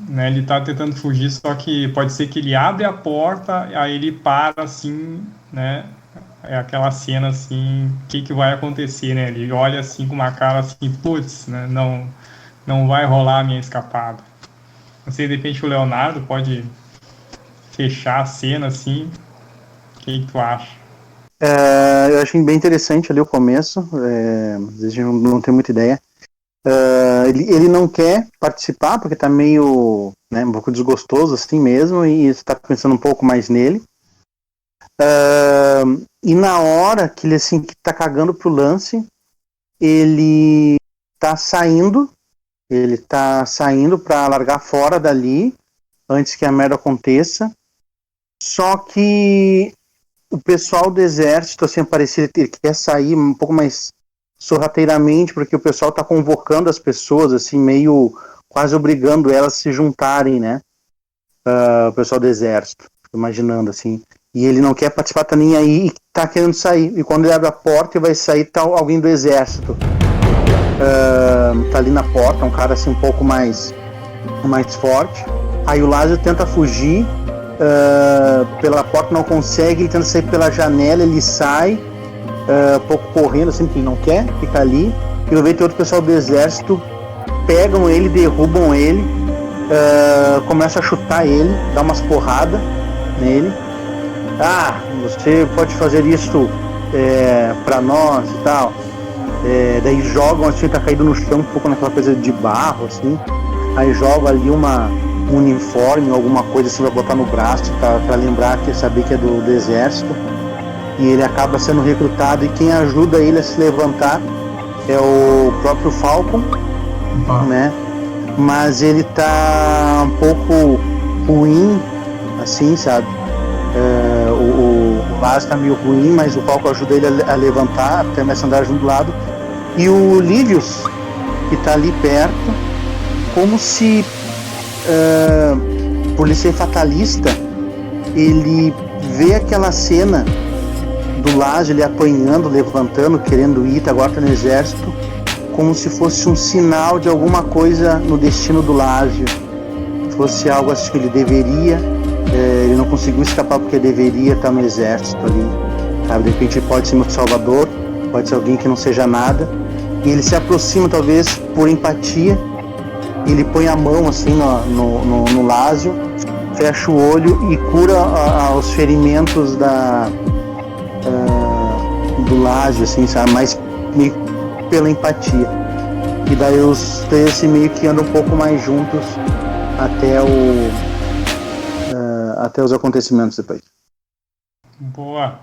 né, ele tá tentando fugir, só que pode ser que ele abre a porta, aí ele para assim, né? É aquela cena assim, o que que vai acontecer, né? Ele olha assim com uma cara assim, putz, né? Não vai rolar a minha escapada. Não sei, de repente o Leonardo pode fechar a cena assim. O que que tu acha? Eu achei bem interessante ali o começo, às vezes a gente não tem muita ideia. Ele não quer participar porque tá meio, né, um pouco desgostoso assim mesmo e está pensando um pouco mais nele. E na hora que ele assim que tá cagando pro lance, ele tá saindo, ele tá saindo para largar fora dali antes que a merda aconteça. Só que o pessoal do exército assim parece ele quer sair um pouco mais sorrateiramente porque o pessoal tá convocando as pessoas assim meio quase obrigando elas a se juntarem, né? O pessoal do exército, imaginando assim. E ele não quer participar, tá nem aí e tá querendo sair. E quando ele abre a porta e vai sair, tá alguém do exército. Tá ali na porta, um cara assim um pouco mais forte. Aí o Lázaro tenta fugir pela porta, não consegue, ele tenta sair pela janela, ele sai, um pouco correndo, assim, porque ele não quer ficar ali. E eu vejo que outro pessoal do exército pegam ele, derrubam ele, começa a chutar ele, dá umas porradas nele. Ah, você pode fazer isso pra nós e tal. Daí jogam assim, tá caído no chão, um pouco naquela coisa de barro, assim. Aí joga ali um uniforme, alguma coisa assim, vai botar no braço pra lembrar, saber que é do exército. E ele acaba sendo recrutado e quem ajuda ele a se levantar é o próprio Falcon, né? Mas ele tá um pouco ruim, assim, sabe? O Lázaro tá meio ruim, mas o Falcon ajuda ele a levantar, começa a andar junto do lado. E o Livius, que tá ali perto, como se, por ele ser fatalista, ele vê aquela cena do Lázaro, ele apanhando, levantando, querendo ir, agora tá no exército, como se fosse um sinal de alguma coisa no destino do Lázaro. Fosse algo assim que ele deveria, ele não conseguiu escapar porque deveria estar no exército ali, sabe? De repente pode ser meu salvador, pode ser alguém que não seja nada, e ele se aproxima talvez por empatia, ele põe a mão assim no Lázaro, fecha o olho e cura os ferimentos do Lázaro, assim, sabe? Mas meio pela empatia. E daí os três meio que andam um pouco mais juntos até os acontecimentos depois. Boa,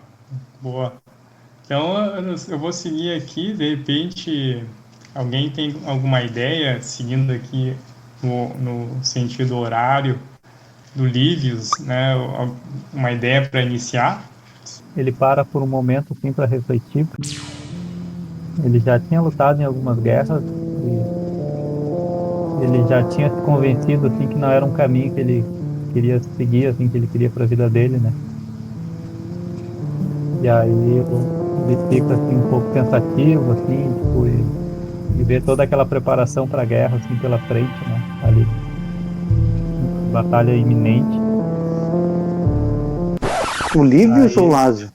boa. Então eu vou seguir aqui, de repente alguém tem alguma ideia, seguindo aqui no sentido horário do Livius, né? Uma ideia para iniciar? Ele para por um momento assim para refletir. Ele já tinha lutado em algumas guerras e ele já tinha se convencido assim que não era um caminho que ele queria seguir, assim que ele queria para a vida dele, né? E aí ele fica assim um pouco pensativo, assim, tipo, e vê toda aquela preparação para a guerra assim pela frente, né? Ali, batalha iminente. O Livius ou o Aí Lázaro?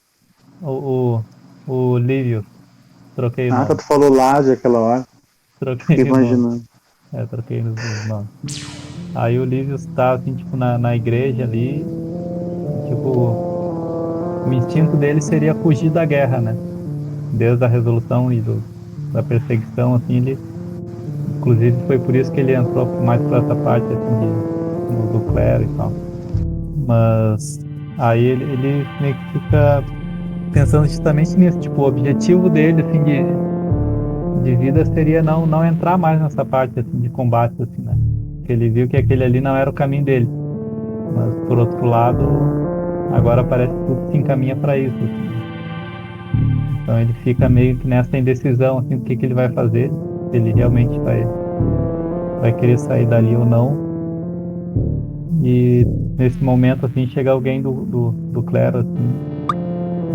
o, o Lívio, troquei o Ah, nome, tu falou Lázaro aquela hora. Fiquei troquei o nome, imaginando. troquei os nomes. Aí o Lívio está assim, tipo, na igreja ali, e, tipo, o instinto dele seria fugir da guerra, né? Desde a resolução e da perseguição, assim, ele, inclusive foi por isso que ele entrou mais para essa parte, assim, do clero e tal. Mas aí ele meio que fica pensando justamente nisso, tipo, o objetivo dele, assim, de vida seria não entrar mais nessa parte, assim, de combate, assim, né? Porque ele viu que aquele ali não era o caminho dele. Mas, por outro lado, agora parece que tudo se encaminha para isso, assim, né? Então ele fica meio que nessa indecisão, assim, do que ele vai fazer, se ele realmente vai querer sair dali ou não. E nesse momento, assim, chega alguém do clero, assim,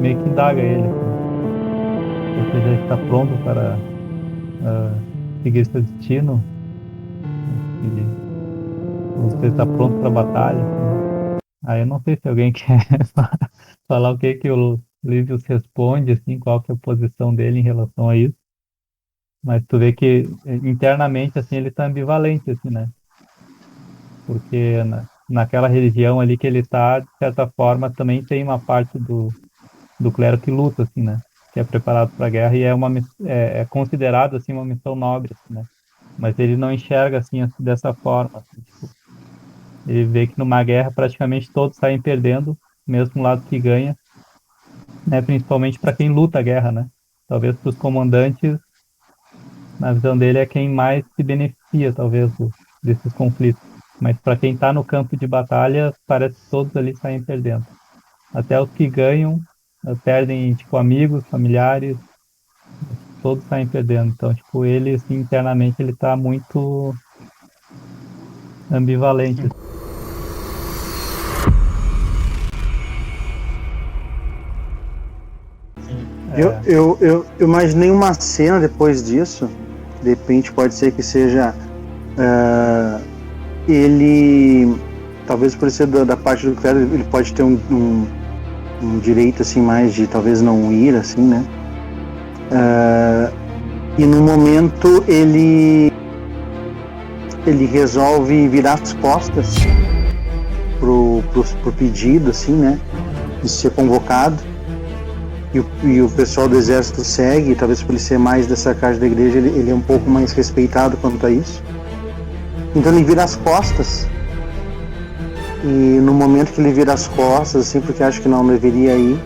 meio que indaga ele, assim, você já está pronto para seguir seu destino? E Música ele tá pronto pra batalha. Assim. Aí eu não sei se alguém quer falar o que o Livius responde, assim, qual que é a posição dele em relação a isso. Mas tu vê que internamente, assim, ele tá ambivalente, assim, né? Porque naquela religião ali que ele tá, de certa forma, também tem uma parte do clero que luta, assim, né? Que é preparado para a guerra e é considerado, assim, uma missão nobre, assim, né? Mas ele não enxerga, assim, dessa forma, assim, tipo, ele vê que numa guerra praticamente todos saem perdendo, mesmo lado que ganha, né? Principalmente para quem luta a guerra, né? Talvez para os comandantes, na visão dele, é quem mais se beneficia, talvez, desses conflitos. Mas para quem está no campo de batalha, parece que todos ali saem perdendo. Até os que ganham, perdem, tipo, amigos, familiares, todos saem perdendo. Então, tipo, ele, assim, internamente, ele tá muito ambivalente. É, Eu imaginei uma cena depois disso. De repente pode ser que seja ele, talvez por ser da parte do clero, ele pode ter um direito assim mais de talvez não ir assim, né? E no momento ele resolve virar as costas pro pedido assim, né? De ser convocado. E o pessoal do exército segue, talvez por ele ser mais dessa casa da igreja, ele é um pouco mais respeitado quanto a isso. Então ele vira as costas. E no momento que ele vira as costas, assim, porque acha que não deveria ir,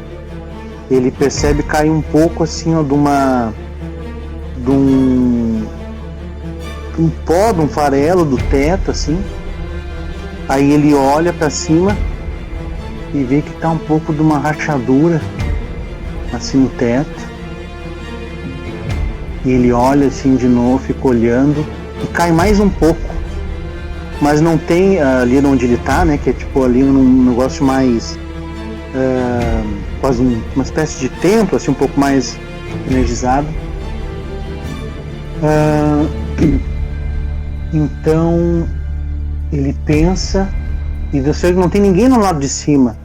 ele percebe cair um pouco assim, ó, de um pó, de um farelo do teto, assim. Aí ele olha para cima e vê que tá um pouco de uma rachadura assim no teto, e ele olha assim de novo, fica olhando e cai mais um pouco, mas não tem ali onde ele tá, né, que é tipo ali num negócio mais quase uma espécie de templo, assim, um pouco mais energizado. Então ele pensa e você não tem ninguém no lado de cima,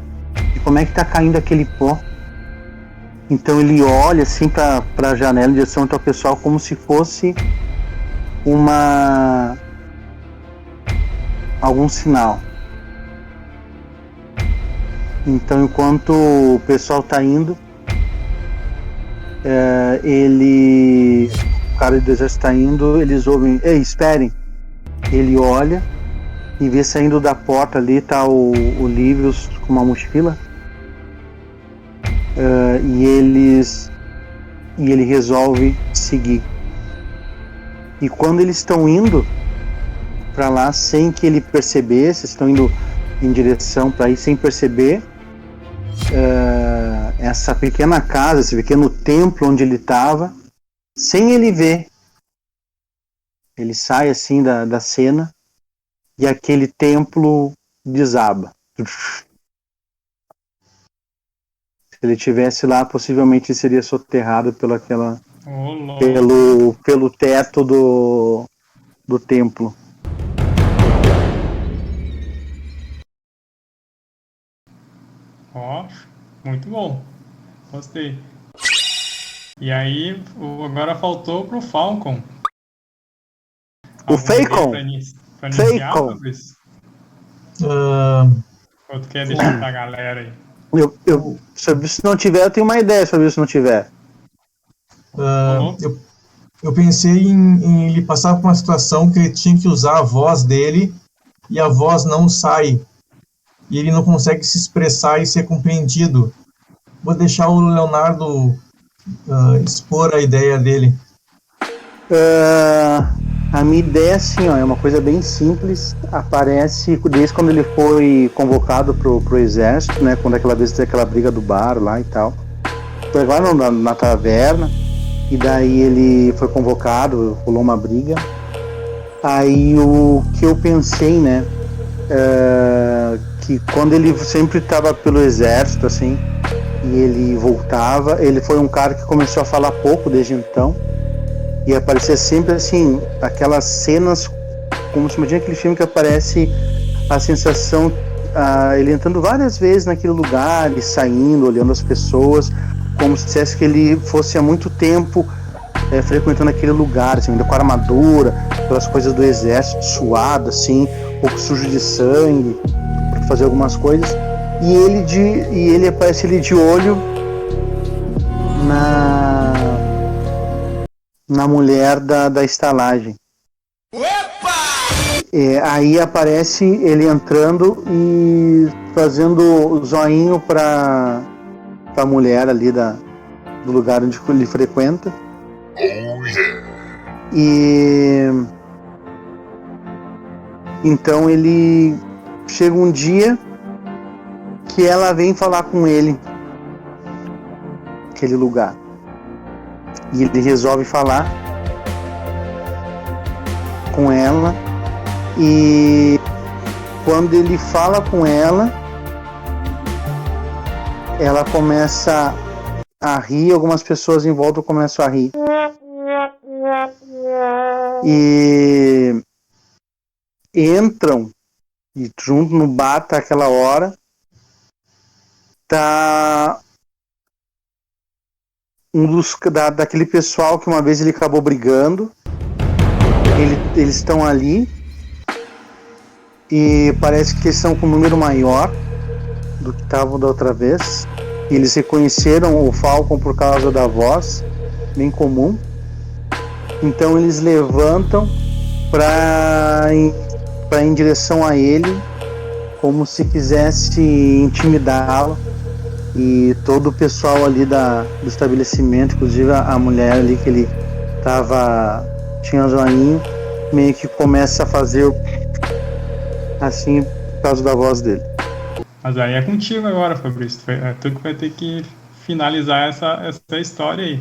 e como é que tá caindo aquele pó. Então ele olha assim para a janela em direção ao pessoal como se fosse algum sinal. Então enquanto o pessoal está indo, o cara do exército está indo, eles ouvem, ei, esperem. Ele olha e vê saindo da porta ali tá o Livius com uma mochila. E ele resolve seguir. E quando eles estão indo para lá sem que ele percebesse, estão indo em direção para ir sem perceber, essa pequena casa, esse pequeno templo onde ele estava, sem ele ver, ele sai assim da cena e aquele templo desaba. Se ele estivesse lá, possivelmente ele seria soterrado pelo teto do templo. Ó, muito bom. Gostei. E aí, agora faltou pro Falcon. O Falcon! Pra iniciar, Fabrício? Ou tu quer deixar pra galera aí? Se não tiver, eu tenho uma ideia sobre se não tiver. Eu pensei em ele passar por uma situação que ele tinha que usar a voz dele e a voz não sai. E ele não consegue se expressar e ser compreendido. Vou deixar o Leonardo expor a ideia dele. A minha ideia assim, ó, é uma coisa bem simples. Aparece desde quando ele foi convocado pro exército, né? Quando aquela vez teve aquela briga do bar lá e tal. Foi agora na taverna. E daí ele foi convocado, rolou uma briga. Aí o que eu pensei, né? Que quando ele sempre estava pelo exército, assim, e ele voltava, ele foi um cara que começou a falar pouco desde então. E aparecia sempre assim, aquelas cenas, como se imagina aquele filme que aparece a sensação, ele entrando várias vezes naquele lugar e saindo, olhando as pessoas, como se dissesse que ele fosse há muito tempo frequentando aquele lugar, assim, ainda com armadura, pelas coisas do exército, suado, assim, um pouco sujo de sangue, para fazer algumas coisas. E ele aparece ali de olho na mulher da estalagem. Aí aparece ele entrando e fazendo zoinho para a mulher ali do lugar onde ele frequenta. E então ele chega um dia que ela vem falar com ele naquele lugar. E ele resolve falar com ela. E quando ele fala com ela começa a rir, algumas pessoas em volta começam a rir. E entram, e junto no bar, tá aquela hora, tá daquele pessoal que uma vez ele acabou brigando. Eles estão ali e parece que eles são com um número maior do que estavam da outra vez. Eles reconheceram o Falcon por causa da voz, bem comum. Então eles levantam para ir em direção a ele, como se quisesse intimidá-lo. E todo o pessoal ali do estabelecimento, inclusive a mulher ali que ele tinha zoinho, meio que começa a fazer assim por causa da voz dele. Mas aí é contigo agora, Fabrício. Tu que vai ter que finalizar essa história aí.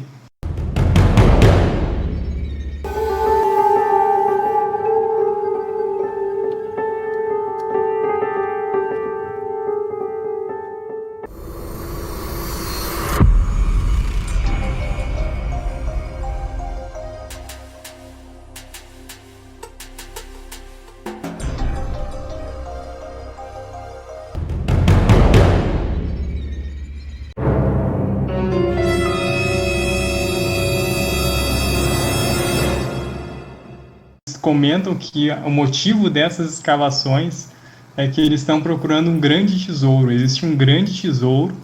Comentam que o motivo dessas escavações é que eles estão procurando um grande tesouro. Existe um grande tesouro.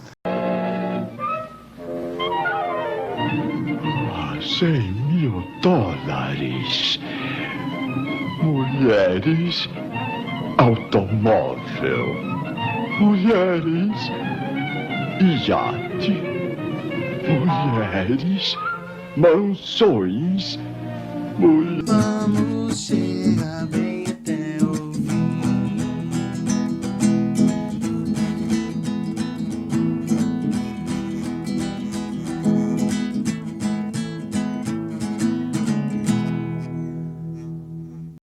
$100.000. Mulheres, automóvel, mulheres, iate, mulheres, mansões, mulheres.